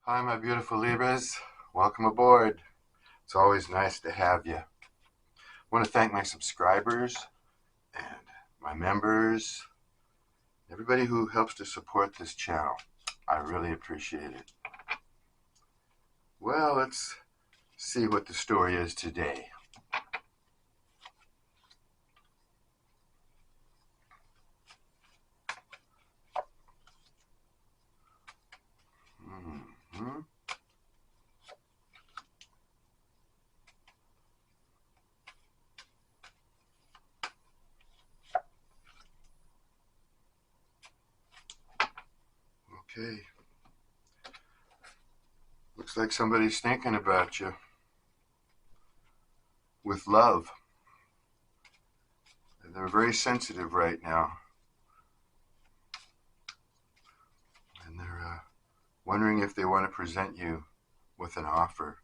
Hi, my beautiful Libras. Welcome aboard. It's always nice to have you. I want to thank my subscribers and my members, everybody who helps to support this channel. I really appreciate it. Well, let's see what the story is today. Mm-hmm. Okay. Looks like somebody's thinking about you with love. They're very sensitive right now, and they're wondering if they want to present you with an offer.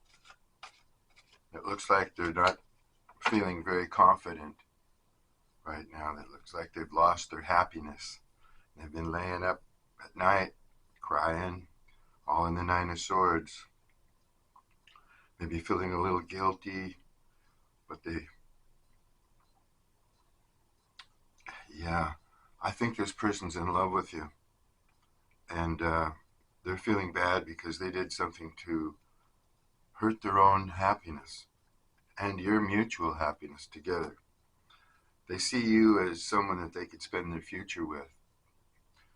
It looks like they're not feeling very confident right now. That looks like they've lost their happiness. They've been laying up at night, crying, all in the Nine of Swords. Maybe feeling a little guilty, but yeah, I think this person's in love with you. And they're feeling bad because they did something to hurt their own happiness and your mutual happiness together. They see you as someone that they could spend their future with,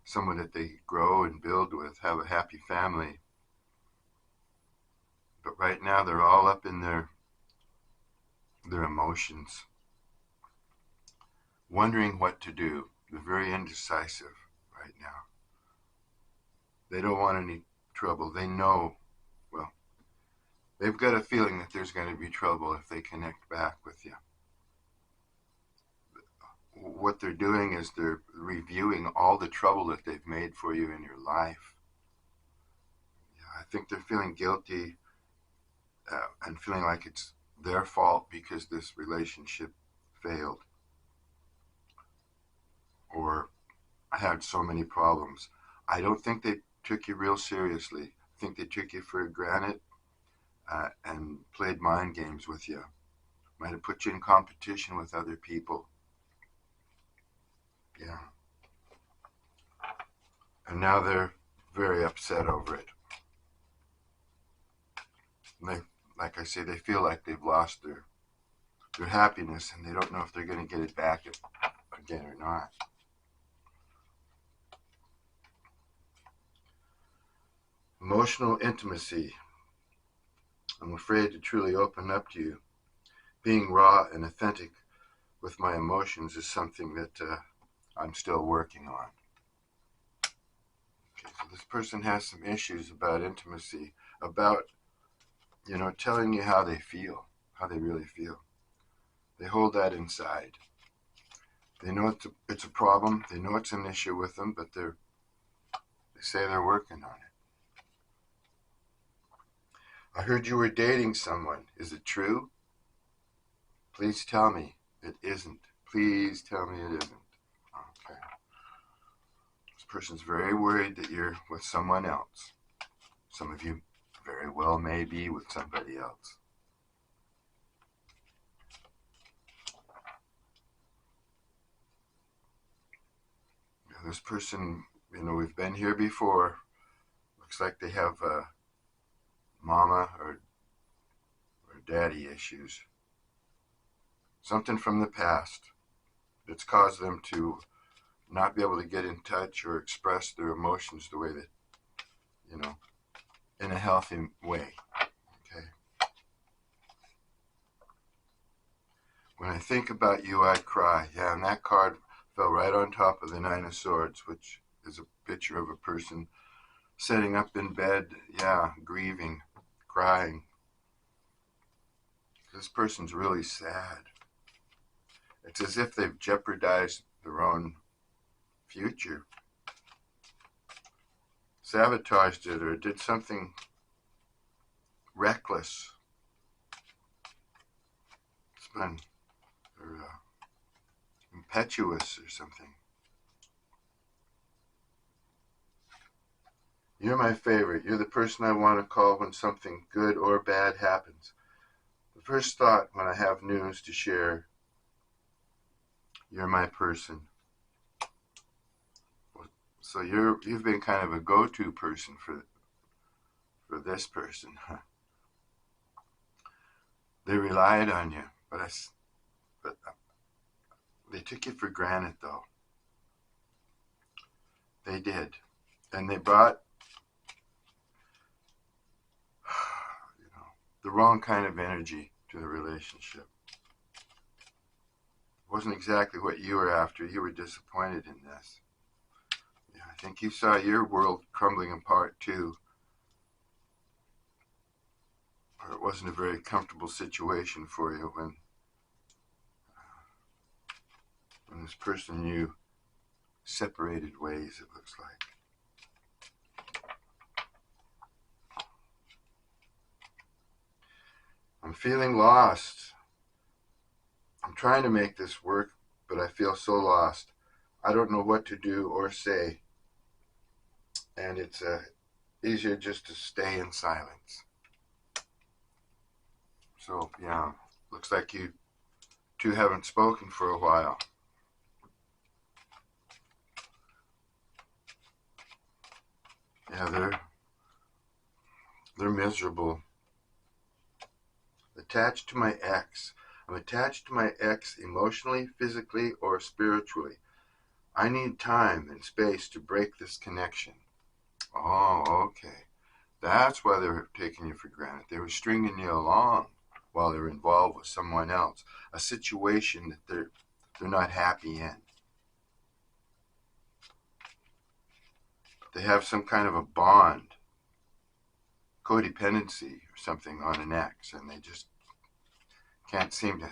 someone that they grow and build with, have a happy family. But right now they're all up in their emotions, wondering what to do. They're very indecisive right now. They don't want any trouble. They know, well, they've got a feeling that there's going to be trouble if they connect back with you. What they're doing is they're reviewing all the trouble that they've made for you in your life. Yeah, I think they're feeling guilty and feeling like it's their fault because this relationship failed or had so many problems. I don't think they took you real seriously. I think they took you for granted and played mind games with you. Might have put you in competition with other people. Yeah. And now they're very upset over it. And they, like I say, they feel like they've lost their happiness and they don't know if they're going to get it back again or not. Emotional intimacy. I'm afraid to truly open up to you. Being raw and authentic with my emotions is something that I'm still working on. Okay, so this person has some issues about intimacy, about, telling you how they feel, how they really feel. They hold that inside. They know it's a problem. They know it's an issue with them, but they say they're working on it. I heard you were dating someone. Is it true? Please tell me it isn't. Please tell me it isn't. Okay. This person's very worried that you're with someone else. Some of you very well may be with somebody else. This person, we've been here before. Looks like they have mama or daddy issues. Something from the past that's caused them to not be able to get in touch or express their emotions the way that, in a healthy way. Okay. When I think about you, I cry. Yeah, and that card fell right on top of the Nine of Swords, which is a picture of a person sitting up in bed, grieving, crying. This person's really sad. It's as if they've jeopardized their own future, sabotaged it, or did something reckless. It's been impetuous or something. You're my favorite. You're the person I want to call when something good or bad happens. The first thought when I have news to share. You're my person. So you've been kind of a go-to person for this person. They relied on you, but they took you for granted, though. They did, and they brought the wrong kind of energy to the relationship. It wasn't exactly what you were after. You were disappointed in this. Yeah, I think you saw your world crumbling apart too. Or it wasn't a very comfortable situation for you when this person and you separated ways, it looks like. I'm feeling lost. I'm trying to make this work, but I feel so lost. I don't know what to do or say. And it's easier just to stay in silence. So, yeah, looks like you two haven't spoken for a while. Yeah, they're miserable. Attached to my ex. I'm attached to my ex emotionally, physically, or spiritually. I need time and space to break this connection. Oh, okay. That's why they were taking you for granted. They were stringing you along while they were involved with someone else, a situation that they're not happy in. They have some kind of a bond, codependency or something on an ex, and they just can't seem to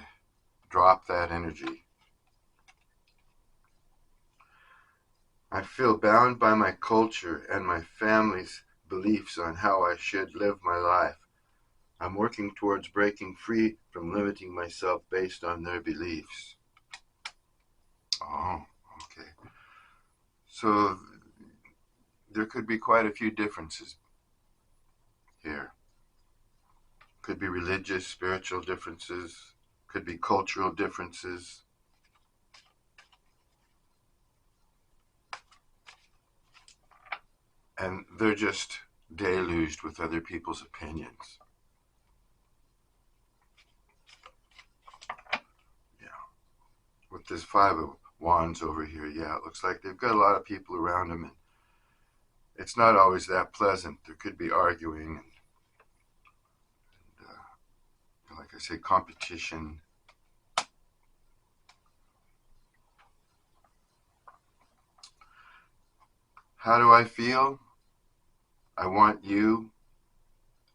drop that energy. I feel bound by my culture and my family's beliefs on how I should live my life. I'm working towards breaking free from limiting myself based on their beliefs. Oh, okay. So there could be quite a few differences here. Could be religious, spiritual differences, could be cultural differences. And they're just deluged with other people's opinions. Yeah. With this Five of Wands over here, yeah, it looks like they've got a lot of people around them, and it's not always that pleasant. There could be arguing and like I say, competition. How do I feel? I want you,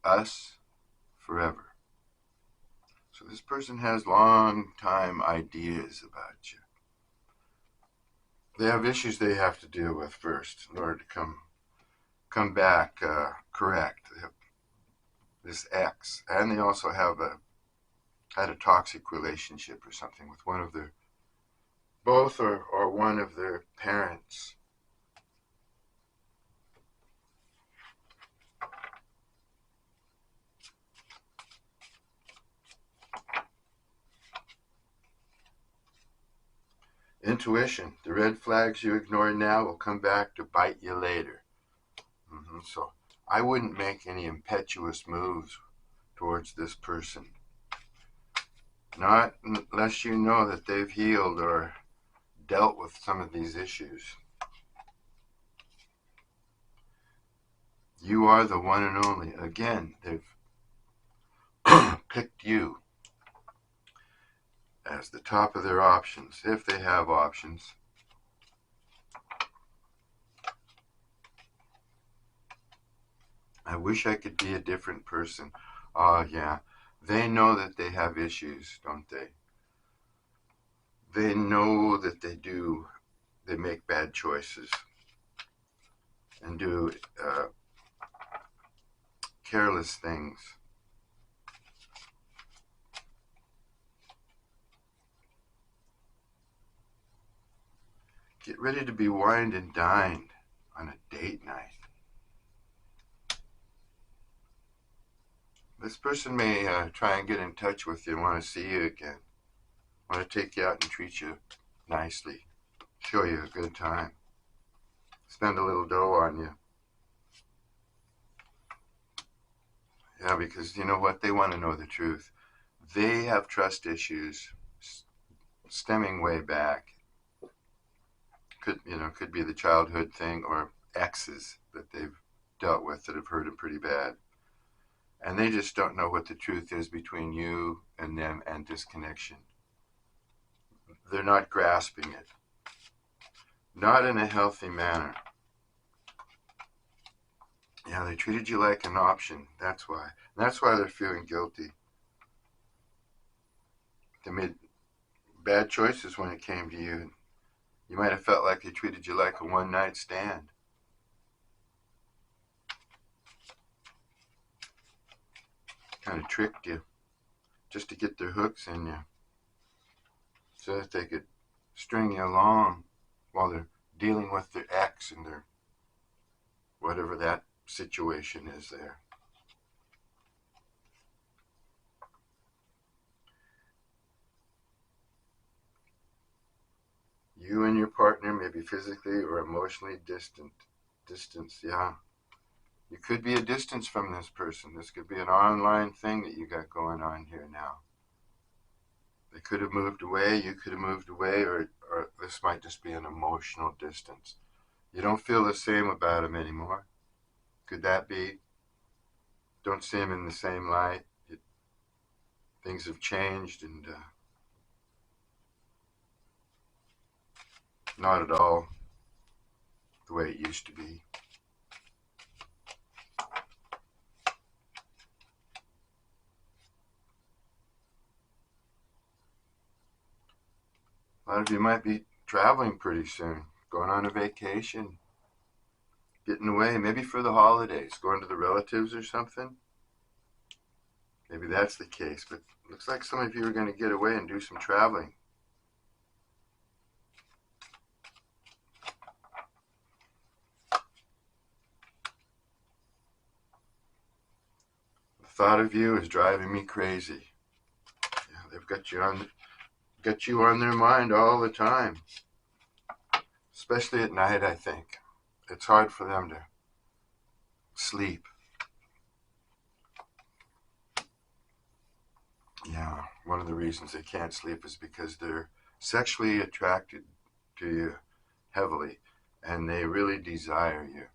us, forever. So this person has long time ideas about you. They have issues they have to deal with first in order to come back correct. They have this ex, and they also have had a toxic relationship or something with one of their both or one of their parents. Intuition. The red flags you ignore now will come back to bite you later. So I wouldn't make any impetuous moves towards this person. Not unless you know that they've healed or dealt with some of these issues. You are the one and only. Again, they've picked you as the top of their options, if they have options. I wish I could be a different person. Oh, yeah. They know that they have issues, don't they? They know that they do. They make bad choices and do careless things. Get ready to be wined and dined on a date night. This person may try and get in touch with you and want to see you again. Want to take you out and treat you nicely. Show you a good time. Spend a little dough on you. Yeah, because you know what? They want to know the truth. They have trust issues stemming way back. Could be the childhood thing or exes that they've dealt with that have hurt them pretty bad. And they just don't know what the truth is between you and them and this connection. They're not grasping it. Not in a healthy manner. Yeah, they treated you like an option. That's why. And that's why they're feeling guilty. They made bad choices when it came to you. You might have felt like they treated you like a one-night stand. Kind of tricked you just to get their hooks in you so that they could string you along while they're dealing with their ex and their whatever that situation is there. You and your partner may be physically or emotionally distant. Distance, yeah. You could be a distance from this person. This could be an online thing that you got going on here now. They could have moved away, you could have moved away, or this might just be an emotional distance. You don't feel the same about them anymore. Could that be? Don't see them in the same light. Things have changed and not at all the way it used to be. A lot of you might be traveling pretty soon, going on a vacation, getting away, maybe for the holidays, going to the relatives or something. Maybe that's the case, but it looks like some of you are going to get away and do some traveling. The thought of you is driving me crazy. Yeah, they've got you on their mind all the time, especially at night, I think. It's hard for them to sleep. Yeah, one of the reasons they can't sleep is because they're sexually attracted to you heavily, and they really desire you.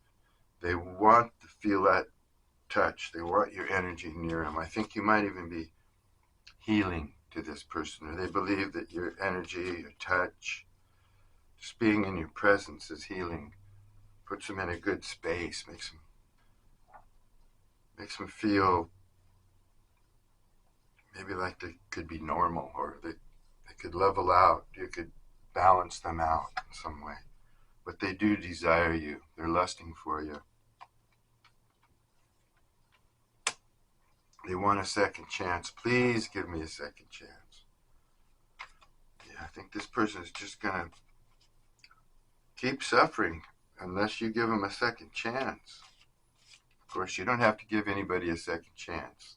They want to feel that touch. They want your energy near them. I think you might even be healing to this person, or they believe that your energy, your touch, just being in your presence is healing. Puts them in a good space, makes them feel maybe like they could be normal, or they could level out. You could balance them out in some way. But they do desire you. They're lusting for you. They want a second chance. Please give me a second chance. Yeah, I think this person is just going to keep suffering unless you give them a second chance. Of course, you don't have to give anybody a second chance.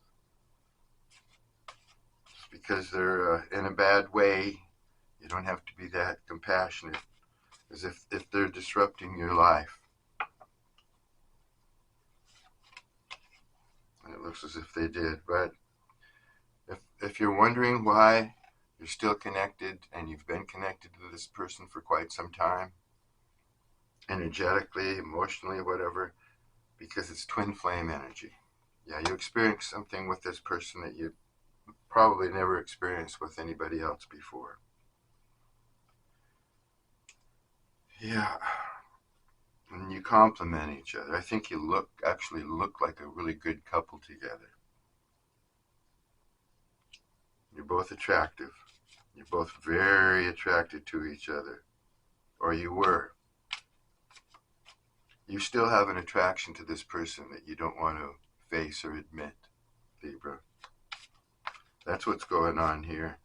Just because they're in a bad way, you don't have to be that compassionate as if they're disrupting your life. And it looks as if they did. But if you're wondering why you're still connected and you've been connected to this person for quite some time, energetically, emotionally, whatever, because it's twin flame energy. Yeah, you experience something with this person that you probably never experienced with anybody else before. Yeah. And you complement each other. I think you actually look like a really good couple together. You're both attractive. You're both very attracted to each other. Or you were. You still have an attraction to this person that you don't want to face or admit, Libra. That's what's going on here.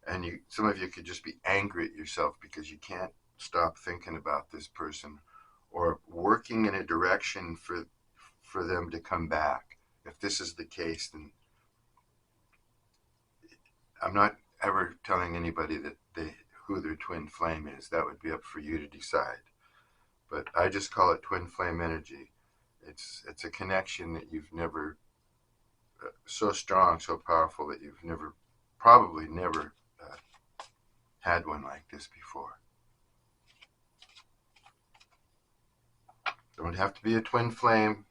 And some of you could just be angry at yourself because you can't stop thinking about this person or working in a direction for them to come back. If this is the case, then I'm not ever telling anybody that who their twin flame is. That would be up for you to decide. But I just call it twin flame energy. It's a connection that you've never, so strong, so powerful that you've probably never had one like this before. Don't have to be a twin flame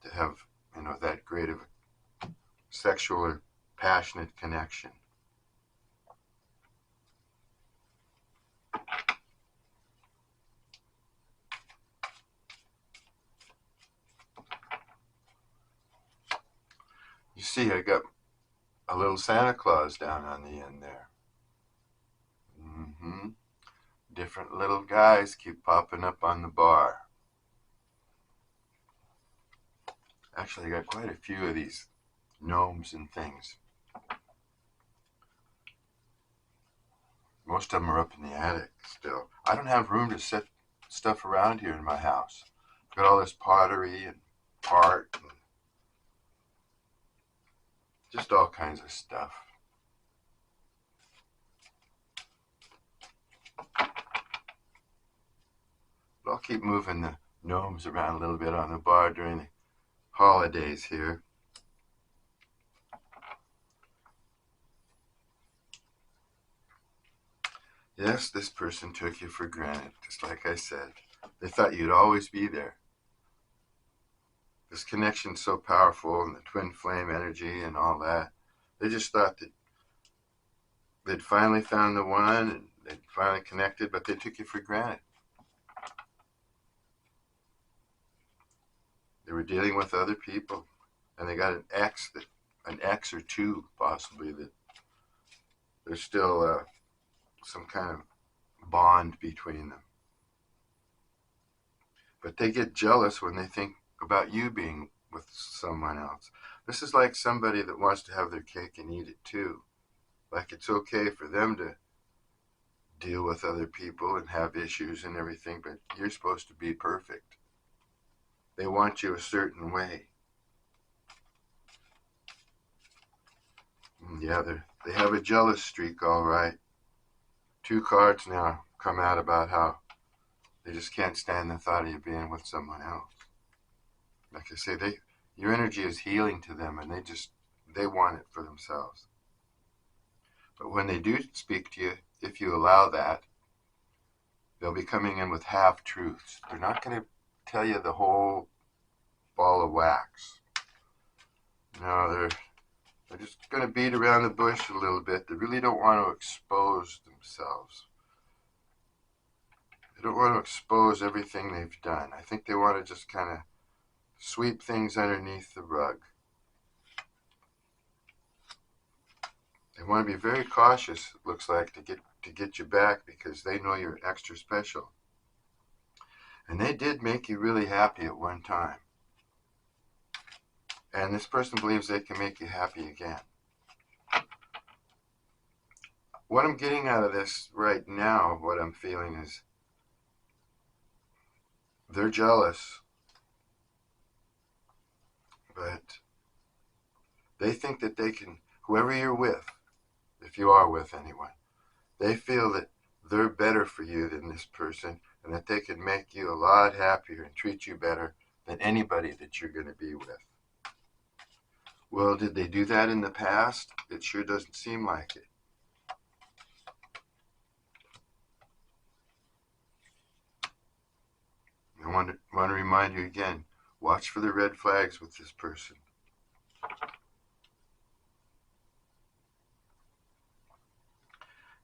to have, that great of a sexual or passionate connection. You see, I got a little Santa Claus down on the end there. Different little guys keep popping up on the bar. Actually, I got quite a few of these gnomes and things. Most of them are up in the attic still. I don't have room to set stuff around here in my house. I've got all this pottery and art and just all kinds of stuff. But I'll keep moving the gnomes around a little bit on the bar during the holidays here. Yes, this person took you for granted, just like I said. They thought you'd always be there. This connection's so powerful, and the twin flame energy and all that. They just thought that they'd finally found the one and they'd finally connected, but they took you for granted. They were dealing with other people, and they got an ex or two possibly, that there's still some kind of bond between them. But they get jealous when they think about you being with someone else. This is like somebody that wants to have their cake and eat it too. Like it's okay for them to deal with other people and have issues and everything, but you're supposed to be perfect. They want you a certain way. Yeah, they have a jealous streak, all right. 2 cards now come out about how they just can't stand the thought of you being with someone else. Like I say, your energy is healing to them, and they want it for themselves. But when they do speak to you, if you allow that, they'll be coming in with half-truths. They're not going to tell you the whole ball of wax. No, they're just going to beat around the bush a little bit. They really don't want to expose themselves. They don't want to expose everything they've done. I think they want to just kind of sweep things underneath the rug. They want to be very cautious, it looks like, to get you back, because they know you're extra special. And they did make you really happy at one time. And this person believes they can make you happy again. What I'm getting out of this right now, what I'm feeling is they're jealous, but they think that they can, whoever you're with, if you are with anyone, they feel that they're better for you than this person, and that they can make you a lot happier and treat you better than anybody that you're going to be with. Well, did they do that in the past? It sure doesn't seem like it. I want to remind you again, watch for the red flags with this person.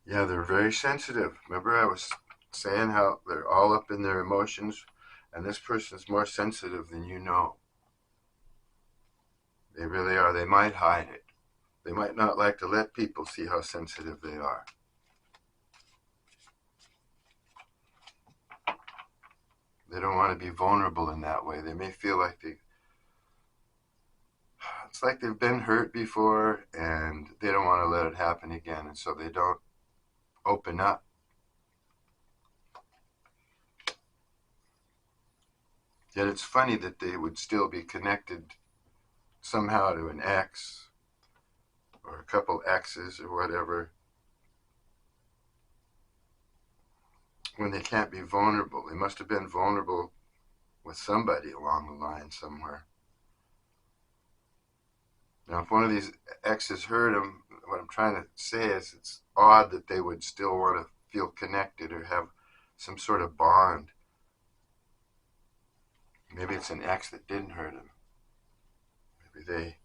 Yeah, they're very sensitive. Remember I was saying how they're all up in their emotions, and this person's more sensitive than you know. They really are. They might hide it. They might not like to let people see how sensitive they are. They don't want to be vulnerable in that way. They may feel like it's like they've been hurt before, and they don't want to let it happen again, and so they don't open up. Yet it's funny that they would still be connected somehow to an ex or a couple exes or whatever, when they can't be vulnerable. They must have been vulnerable with somebody along the line somewhere. Now, if one of these exes hurt them, what I'm trying to say is it's odd that they would still want to feel connected or have some sort of bond. Maybe it's an ex that didn't hurt them. Maybe they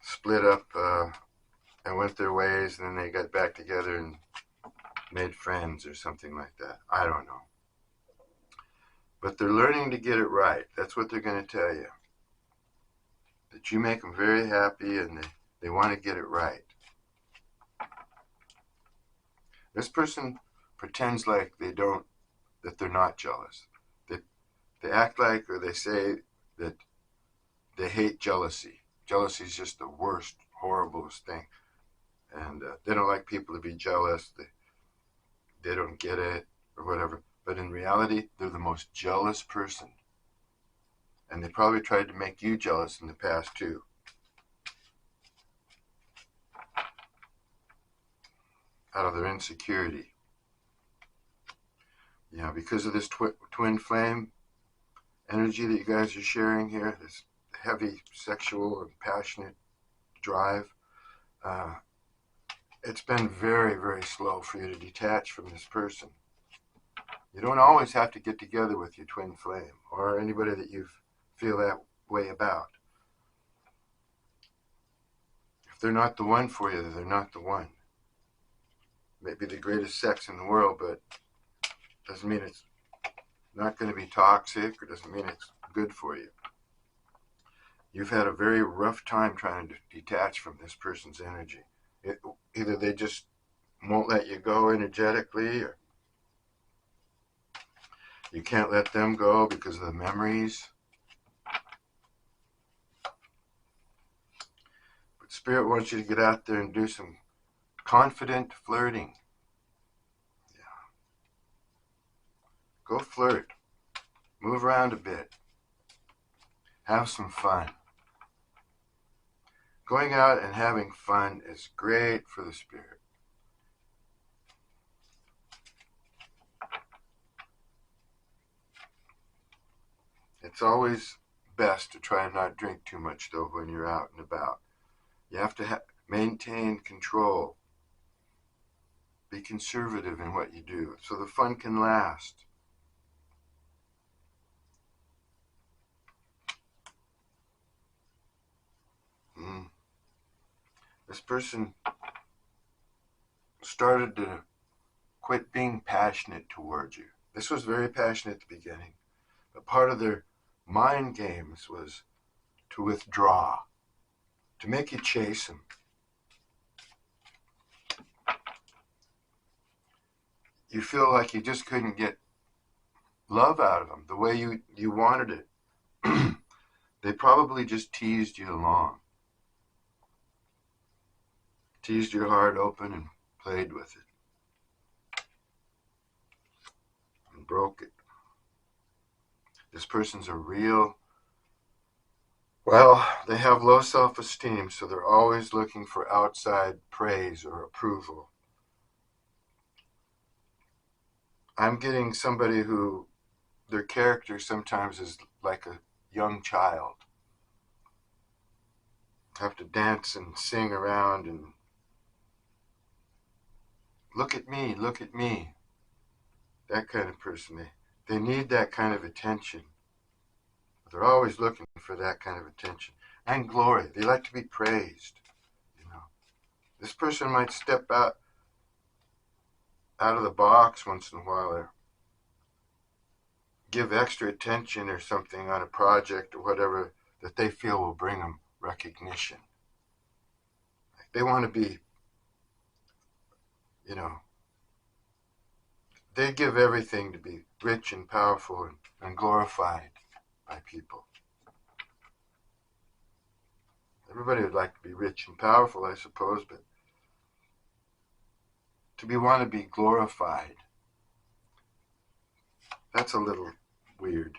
split up and went their ways, and then they got back together and made friends or something like that. I don't know. But they're learning to get it right. That's what they're going to tell you. That you make them very happy and they want to get it right. This person pretends like that they're not jealous. They act like, or they say that they hate jealousy. Jealousy is just the worst, horriblest thing. And they don't like people to be jealous. They don't get it or whatever. But in reality, they're the most jealous person. And they probably tried to make you jealous in the past too. Out of their insecurity. Yeah, because of this twin flame energy that you guys are sharing here, this heavy sexual and passionate drive, it's been very, very slow for you to detach from this person. You don't always have to get together with your twin flame or anybody that you feel that way about. If they're not the one for you, they're not the one. Maybe the greatest sex in the world, but doesn't mean it's not going to be toxic or doesn't mean it's good for you. You've had a very rough time trying to detach from this person's energy. Either they just won't let you go energetically, or you can't let them go because of the memories. But Spirit wants you to get out there and do some confident flirting. Yeah. Go flirt. Move around a bit. Have some fun. Going out and having fun is great for the spirit. It's always best to try and not drink too much, though, when you're out and about. You have to maintain control. Be conservative in what you do so the fun can last. This person started to quit being passionate towards you. This was very passionate at the beginning, but part of their mind games was to withdraw, to make you chase them. You feel like you just couldn't get love out of them the way you wanted it. They probably just teased you along. Teased your heart open and played with it. And broke it. This person's a real, well, they have low self-esteem, so they're always looking for outside praise or approval. I'm getting somebody who their character sometimes is like a young child. Have to dance and sing around and look at me, look at me. That kind of person. They need that kind of attention. They're always looking for that kind of attention. And glory. They like to be praised. This person might step out of the box once in a while or give extra attention or something on a project or whatever that they feel will bring them recognition. They want to be, they give everything to be rich and powerful and glorified by people. Everybody would like to be rich and powerful, I suppose, but want to be glorified, that's a little weird.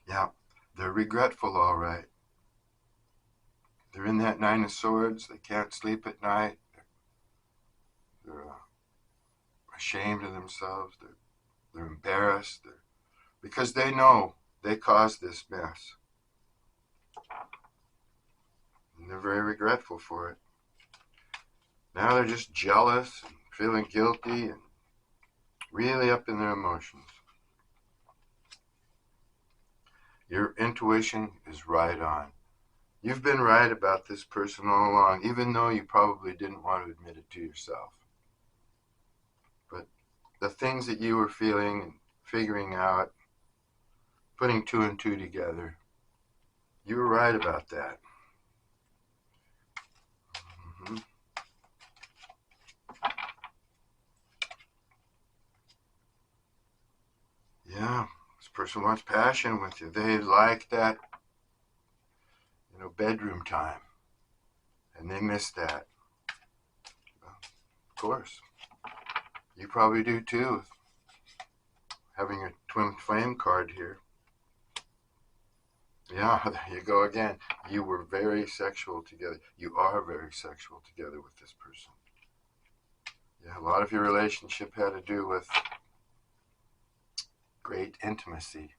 Yeah, they're regretful, all right. They're in that Nine of Swords. They can't sleep at night. They're ashamed of themselves. They're embarrassed. Because they know they caused this mess. And they're very regretful for it. Now they're just jealous and feeling guilty and really up in their emotions. Your intuition is right on. You've been right about this person all along, even though you probably didn't want to admit it to yourself. But the things that you were feeling and figuring out, putting two and two together, you were right about that. Mm-hmm. Yeah, this person wants passion with you. They like that, bedroom time, and they miss that. Well, of course, you probably do too. Having a twin flame card here. Yeah, there you go again. You were very sexual together. You are very sexual together with this person. Yeah, a lot of your relationship had to do with great intimacy.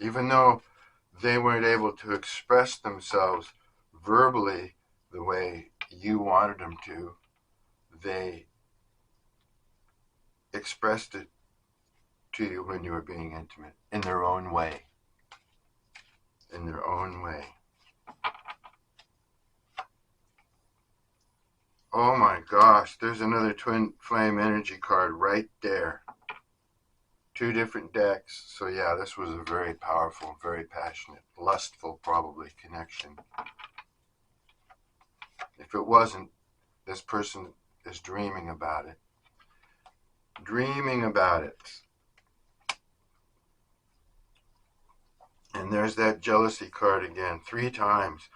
Even though they weren't able to express themselves verbally the way you wanted them to, they expressed it to you when you were being intimate in their own way. In their own way. Oh my gosh, there's another twin flame energy card right there. Two different decks. So yeah, this was a very powerful, very passionate, lustful probably connection. If it wasn't, this person is dreaming about it. Dreaming about it. And there's that jealousy card again, 3 times.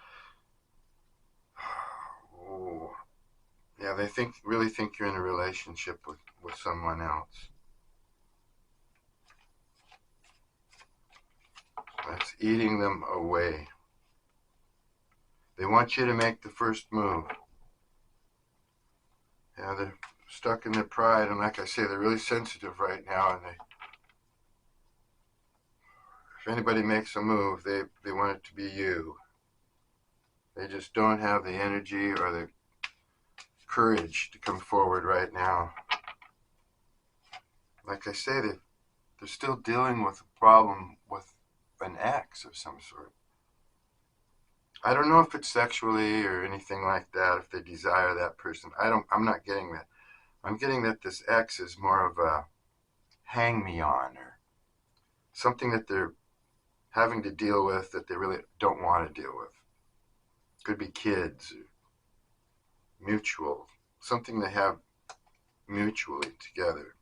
Oh. Yeah, they really think you're in a relationship with someone else. That's eating them away. They want you to make the first move. Yeah, they're stuck in their pride, and like I say, they're really sensitive right now, and if anybody makes a move, they want it to be you. They just don't have the energy or the courage to come forward right now. Like I say, they're still dealing with a problem with an ex of some sort. I don't know if it's sexually or anything like that, if they desire that person. I'm not getting that. I'm getting that this ex is more of a hang me on, or something that they're having to deal with that they really don't want to deal with. Could be kids, or mutual, something they have mutually together.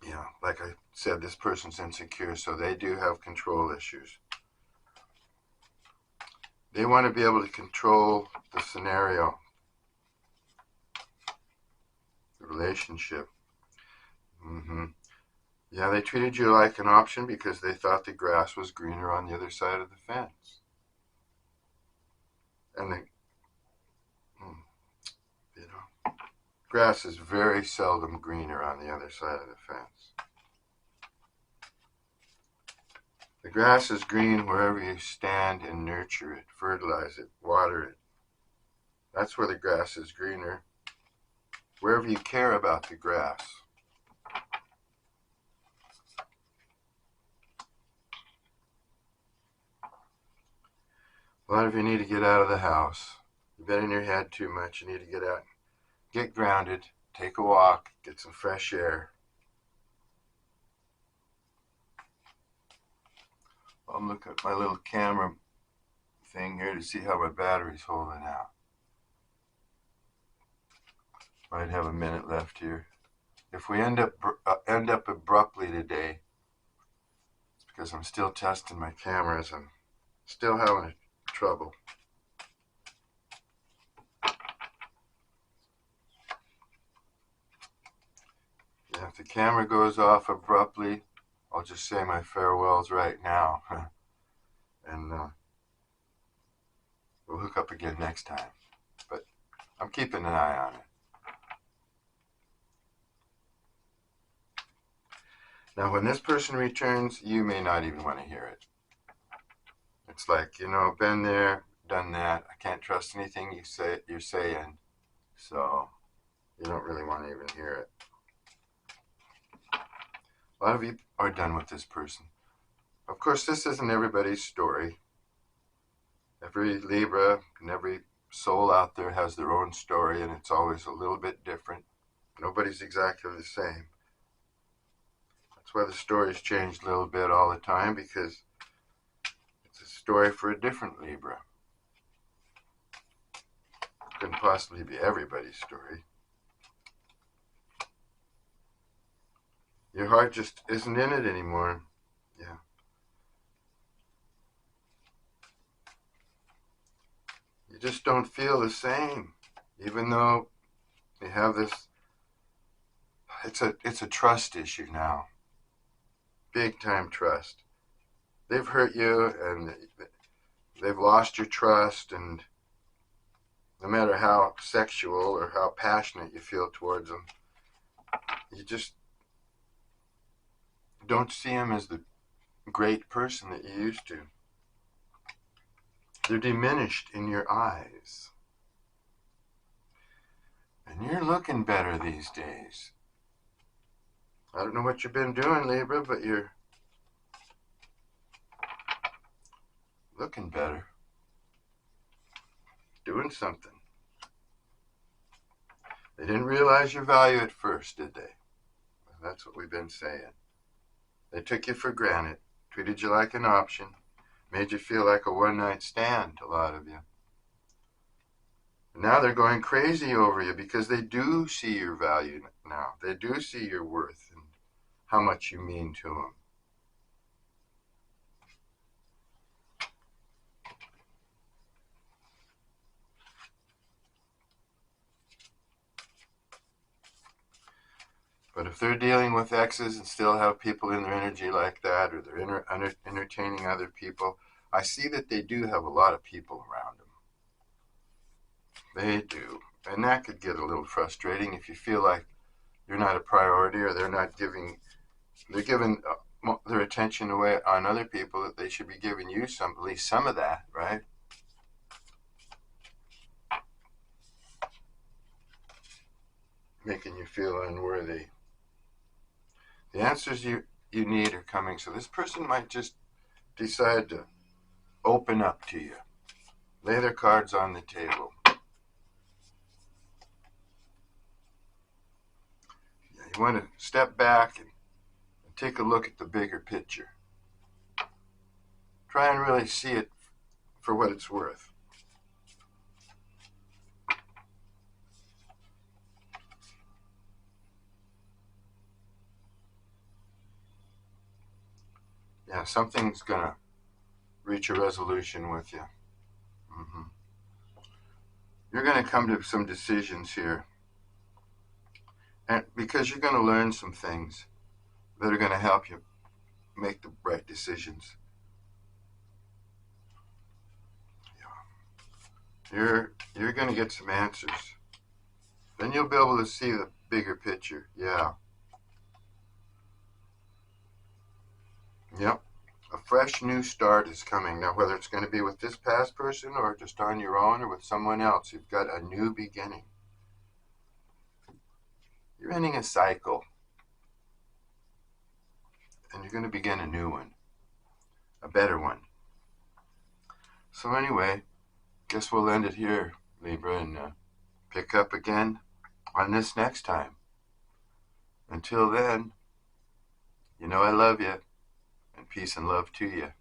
Yeah, like I said, this person's insecure, so they do have control issues. They want to be able to control the scenario, the relationship. Mm-hmm. Yeah, they treated you like an option because they thought the grass was greener on the other side of the fence. And grass is very seldom greener on the other side of the fence. The grass is green wherever you stand and nurture it, fertilize it, water it. That's where the grass is greener. Wherever you care about the grass. A lot of you need to get out of the house. You've been in your head too much. You need to get out. Get grounded. Take a walk. Get some fresh air. I'll look at my little camera thing here to see how my battery's holding out. Might have a minute left here. If we end up abruptly today, it's because I'm still testing my cameras and still having trouble. Yeah, if the camera goes off abruptly, I'll just say my farewells right now. and we'll hook up again next time. But I'm keeping an eye on it. Now, when this person returns, you may not even want to hear it. It's like, been there, done that. I can't trust anything you're saying, so you don't really want to even hear it. A lot of you are done with this person. Of course, this isn't everybody's story. Every Libra and every soul out there has their own story, and it's always a little bit different. Nobody's exactly the same. That's why the stories change a little bit all the time, because it's a story for a different Libra. It couldn't possibly be everybody's story. Your heart just isn't in it anymore. Yeah. You just don't feel the same, even though you have this. It's a trust issue now. Big time trust. They've hurt you, and they've lost your trust, and no matter how sexual or how passionate you feel towards them, you just don't see them as the great person that you used to. They're diminished in your eyes. And you're looking better these days. I don't know what you've been doing, Libra, but you're looking better. Doing something. They didn't realize your value at first, did they? That's what we've been saying. They took you for granted, treated you like an option, made you feel like a one-night stand, a lot of you. Now they're going crazy over you because they do see your value now. They do see your worth and how much you mean to them. But if they're dealing with exes and still have people in their energy like that, or they're entertaining other people, I see that they do have a lot of people around them. They do. And that could get a little frustrating if you feel like you're not a priority, or they're giving their attention away on other people that they should be giving you at least some of that, right? Making you feel unworthy. The answers you need are coming, so this person might just decide to open up to you, lay their cards on the table. You want to step back and take a look at the bigger picture. Try and really see it for what it's worth. Yeah, something's going to reach a resolution with you. You're going to come to some decisions here. And because you're going to learn some things that are going to help you make the right decisions. Yeah. You're going to get some answers. Then you'll be able to see the bigger picture. Yeah. Yep. A fresh new start is coming. Now, whether it's going to be with this past person or just on your own or with someone else, you've got a new beginning. You're ending a cycle. And you're going to begin a new one. A better one. So anyway, guess we'll end it here, Libra, and pick up again on this next time. Until then, I love you, and peace and love to you.